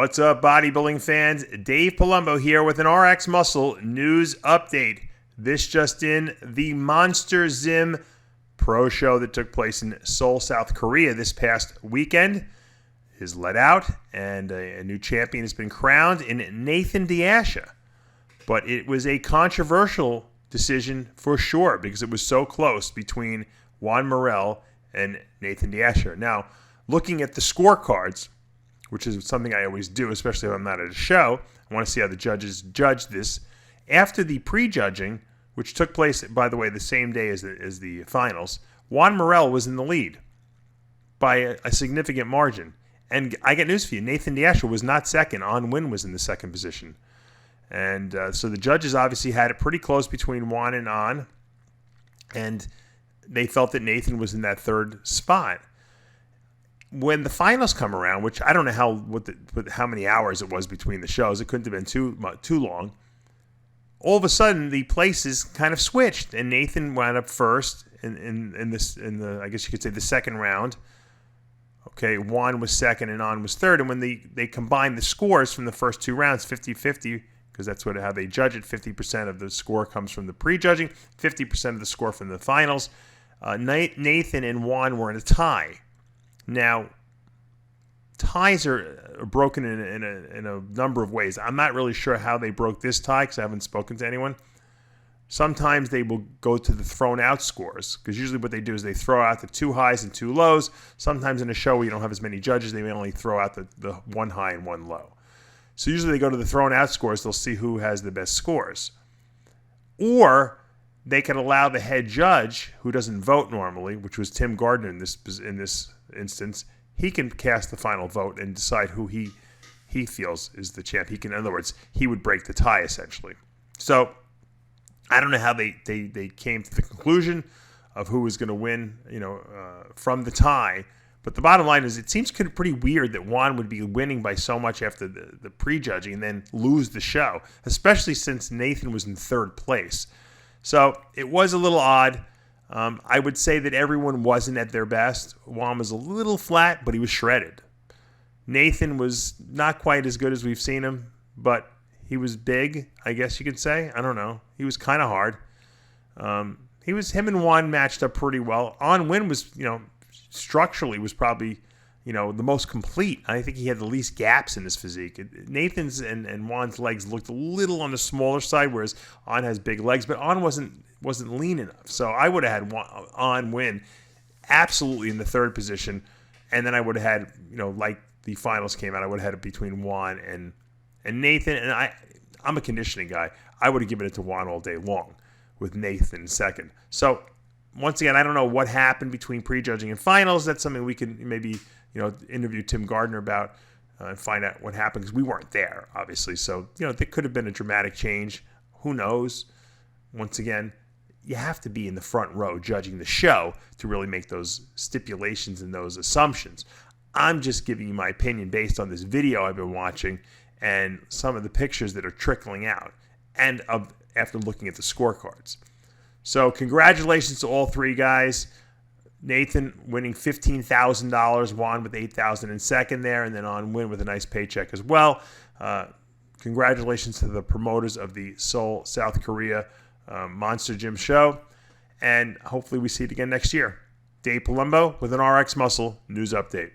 What's up, bodybuilding fans? Dave Palumbo here with an RX Muscle news update. This just in, the Monsterzym Pro show that took place in Seoul, South Korea this past weekend is let out, and a new champion has been crowned in Nathan De Asha. But it was a controversial decision for sure because it was so close between Juan Morel and Nathan De Asha. Now, looking at the scorecards, which is something I always do, especially if I'm not at a show, I want to see how the judges judge this. After the prejudging, which took place, by the way, the same day as the finals, Juan Morel was in the lead by a significant margin. And I got news for you, Nathan De Asha was not second. Win was in the second position. And so the judges obviously had it pretty close between Juan and An, and they felt that Nathan was in that third spot. When the finals come around, which I don't know how many hours it was between the shows, it couldn't have been too long. All of a sudden, the places kind of switched, and Nathan wound up first in the I guess you could say the second round. Okay, Juan was second and An was third, and when they combined the scores from the first two rounds, 50-50, because that's how they judge it. 50% of the score comes from the prejudging, 50% of the score from the finals. Nathan and Juan were in a tie. Now, ties are broken in a number of ways. I'm not really sure how they broke this tie because I haven't spoken to anyone. Sometimes they will go to the thrown out scores because usually what they do is they throw out the two highs and two lows. Sometimes in a show where you don't have as many judges, they may only throw out the one high and one low. So usually they go to the thrown out scores. They'll see who has the best scores. Or they can allow the head judge, who doesn't vote normally, which was Tim Gardner in this instance, he can cast the final vote and decide who he feels is the champ. In other words, he would break the tie essentially. So I don't know how they came to the conclusion of who was going to win, from the tie. But the bottom line is, it seems pretty weird that Juan would be winning by so much after the prejudging and then lose the show, especially since Nathan was in third place. So it was a little odd. I would say that everyone wasn't at their best. Juan was a little flat, but he was shredded. Nathan was not quite as good as we've seen him, but he was big, I guess you could say. I don't know. He was kind of hard. Him and Juan matched up pretty well. Win was, structurally was probably, the most complete. I think he had the least gaps in his physique. Nathan's and Juan's legs looked a little on the smaller side, whereas An has big legs, but An wasn't lean enough. So I would have had An win absolutely in the third position, and then I would have had, like the finals came out, I would have had it between Juan and Nathan. And I'm a conditioning guy. I would have given it to Juan all day long with Nathan second. So once again, I don't know what happened between prejudging and finals. That's something we can maybe interview Tim Gardner about and find out what happened, because we weren't there, obviously. So, there could have been a dramatic change. Who knows? Once again, you have to be in the front row judging the show to really make those stipulations and those assumptions. I'm just giving you my opinion based on this video I've been watching and some of the pictures that are trickling out and after looking at the scorecards. So congratulations to all three guys. Nathan winning $15,000, Juan with $8,000 in second there, and then Win with a nice paycheck as well. Congratulations to the promoters of the Seoul, South Korea Monsterzym show, and hopefully we see it again next year. Dave Palumbo with an RX Muscle news update.